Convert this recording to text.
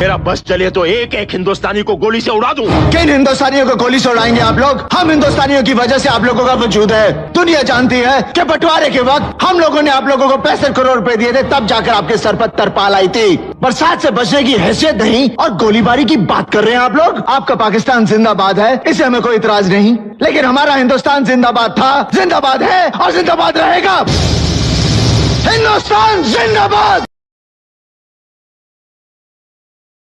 मेरा बस चले तो एक एक हिंदुस्तानी को गोली से उड़ा दूं। किन हिंदुस्तानियों को गोली से उड़ाएंगे आप लोग? हम हिंदुस्तानियों की वजह से आप लोगों का वजूद है। दुनिया जानती है कि बंटवारे के वक्त हम लोगों ने आप लोगों को 65 करोड़ रुपए दिए थे, तब जाकर आपके सर पर तरपाल आई थी। बरसात से बचने की हैसियत नहीं और गोलीबारी की बात कर रहे हैं आप लोग। आपका पाकिस्तान जिंदाबाद है, इसे हमें कोई इतराज नहीं, लेकिन हमारा हिंदुस्तान जिंदाबाद था, जिंदाबाद है और जिंदाबाद रहेगा। हिंदुस्तान जिंदाबाद।